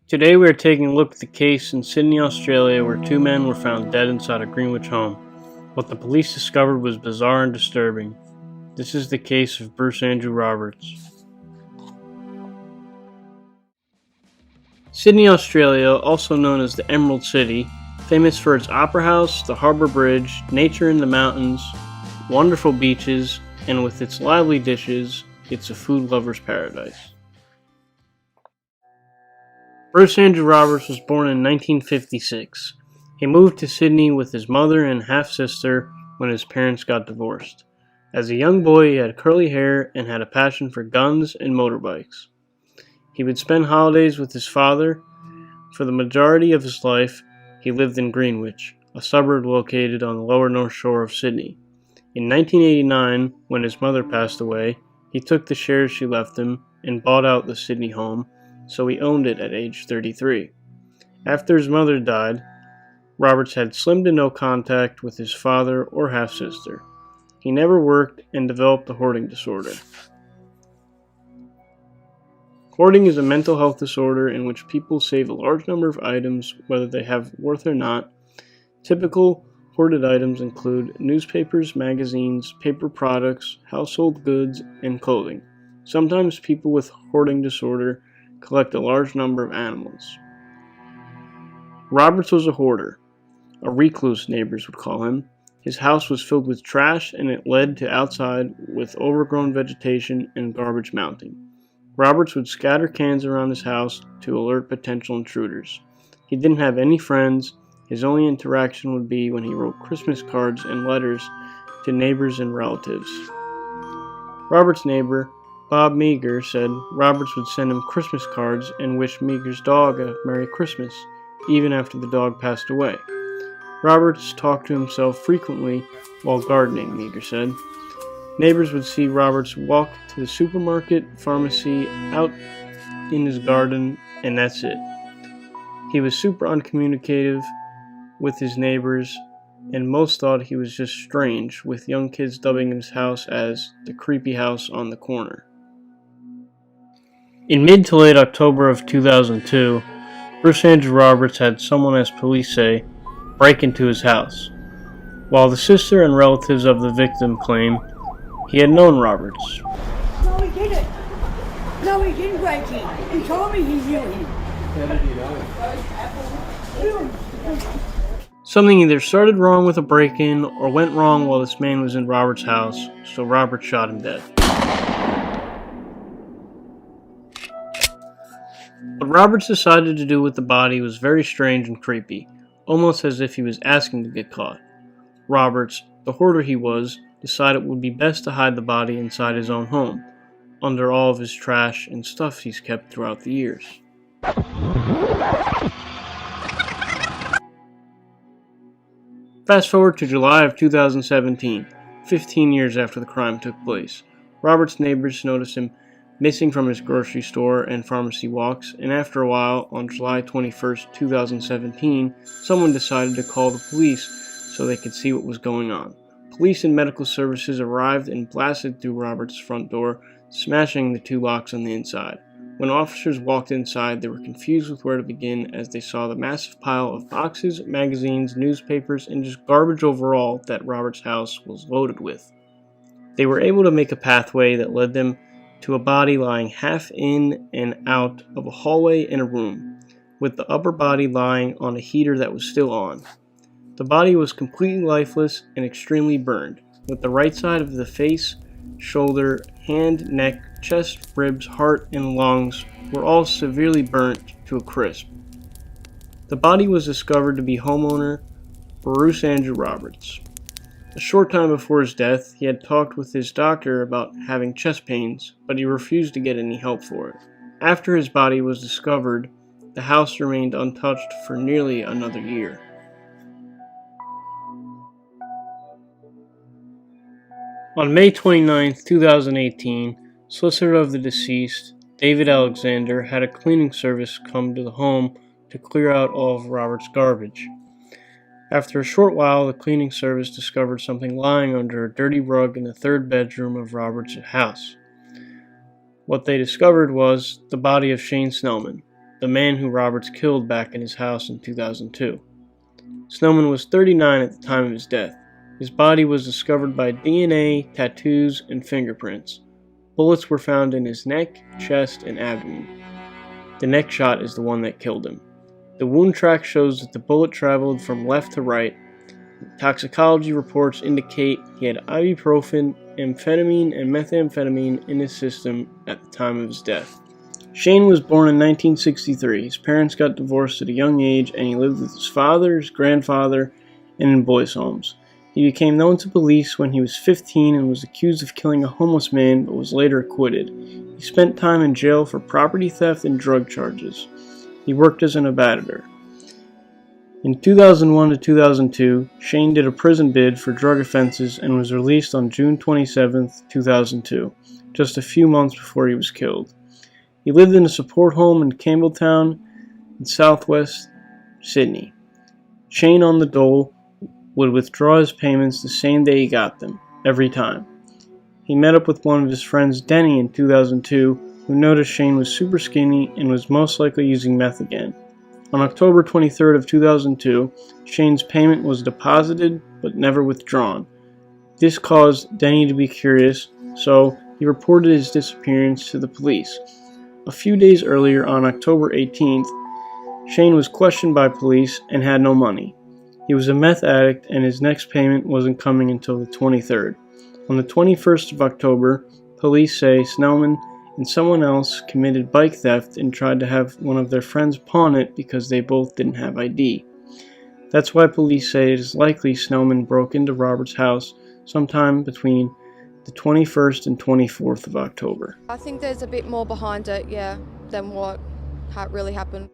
Today we are taking a look at the case in Sydney, Australia, where two men were found dead inside a Greenwich home. What the police discovered was bizarre and disturbing. This is the case of Bruce Andrew Roberts. Sydney, Australia, also known as the Emerald City, famous for its opera house, the harbour bridge, nature in the mountains, wonderful beaches, and with its lively dishes, it's a food lover's paradise. Bruce Andrew Roberts was born in 1956. He moved to Sydney with his mother and half-sister when his parents got divorced. As a young boy, he had curly hair and had a passion for guns and motorbikes. He would spend holidays with his father. For the majority of his life, he lived in Greenwich, a suburb located on the lower north shore of Sydney. In 1989, when his mother passed away, he took the shares she left him and bought out the Sydney home, so he owned it at age 33. After his mother died, Roberts had slim to no contact with his father or half-sister. He never worked and developed a hoarding disorder. Hoarding is a mental health disorder in which people save a large number of items, whether they have worth or not. Typical hoarded items include newspapers, magazines, paper products, household goods, and clothing. Sometimes people with hoarding disorder collect a large number of animals. Roberts was a hoarder, a recluse neighbors would call him. His house was filled with trash and it led to outside with overgrown vegetation and garbage mounting. Roberts would scatter cans around his house to alert potential intruders. He didn't have any friends. His only interaction would be when he wrote Christmas cards and letters to neighbors and relatives. Roberts' neighbor, Bob Meager, said Roberts would send him Christmas cards and wish Meager's dog a Merry Christmas, even after the dog passed away. Roberts talked to himself frequently while gardening, Meager said. Neighbors would see Roberts walk to the supermarket, pharmacy, out in his garden, and that's it. He was super uncommunicative with his neighbors, and most thought he was just strange, with young kids dubbing his house as the creepy house on the corner. In mid to late October of 2002, Bruce Andrew Roberts had someone, as police say, break into his house. While the sister and relatives of the victim claim he had known Roberts. No, he didn't. No, he didn't break in. He told me he knew him. How did you know? Something either started wrong with a break-in or went wrong while this man was in Roberts' house, so Roberts shot him dead. What Roberts decided to do with the body was very strange and creepy, almost as if he was asking to get caught. Roberts, the hoarder he was, decided it would be best to hide the body inside his own home, under all of his trash and stuff he's kept throughout the years. Fast forward to July of 2017, 15 years after the crime took place. Robert's neighbors noticed him missing from his grocery store and pharmacy walks, and after a while, on July 21, 2017, someone decided to call the police so they could see what was going on. Police and medical services arrived and blasted through Roberts' front door, smashing the two locks on the inside. When officers walked inside, they were confused with where to begin as they saw the massive pile of boxes, magazines, newspapers, and just garbage overall that Roberts' house was loaded with. They were able to make a pathway that led them to a body lying half in and out of a hallway in a room, with the upper body lying on a heater that was still on. The body was completely lifeless and extremely burned, with the right side of the face, shoulder, hand, neck, chest, ribs, heart, and lungs were all severely burnt to a crisp. The body was discovered to be homeowner Bruce Andrew Roberts. A short time before his death, he had talked with his doctor about having chest pains, but he refused to get any help for it. After his body was discovered, the house remained untouched for nearly another year. On May 29, 2018, solicitor of the deceased, David Alexander, had a cleaning service come to the home to clear out all of Robert's garbage. After a short while, the cleaning service discovered something lying under a dirty rug in the third bedroom of Robert's house. What they discovered was the body of Shane Snellman. the man who Roberts killed back in his house in 2002. Snellman was 39 at the time of his death. His body was discovered by DNA, tattoos, and fingerprints. Bullets were found in his neck, chest, and abdomen. The neck shot is the one that killed him. The wound track shows that the bullet traveled from left to right. Toxicology reports indicate he had ibuprofen, amphetamine, and methamphetamine in his system at the time of his death. Shane was born in 1963. His parents got divorced at a young age, and he lived with his father, his grandfather, and in boys' homes. He became known to police when he was 15 and was accused of killing a homeless man, but was later acquitted. He spent time in jail for property theft and drug charges. He worked as an abettor. In 2001 to 2002, Shane did a prison bid for drug offenses and was released on June 27, 2002, just a few months before he was killed. He lived in a support home in Campbelltown in southwest Sydney. Shane on the dole would withdraw his payments the same day he got them, every time. He met up with one of his friends, Denny, in 2002, who noticed Shane was super skinny and was most likely using meth again. On October 23rd of 2002, Shane's payment was deposited but never withdrawn. This caused Denny to be curious, so he reported his disappearance to the police. A few days earlier, on October 18th, Shane was questioned by police and had no money. He was a meth addict and his next payment wasn't coming until the 23rd. On the 21st of October, police say Snellman and someone else committed bike theft and tried to have one of their friends pawn it because they both didn't have ID. That's why police say it is likely Snellman broke into Robert's house sometime between the 21st and 24th of October. I think there's a bit more behind it, than what really happened.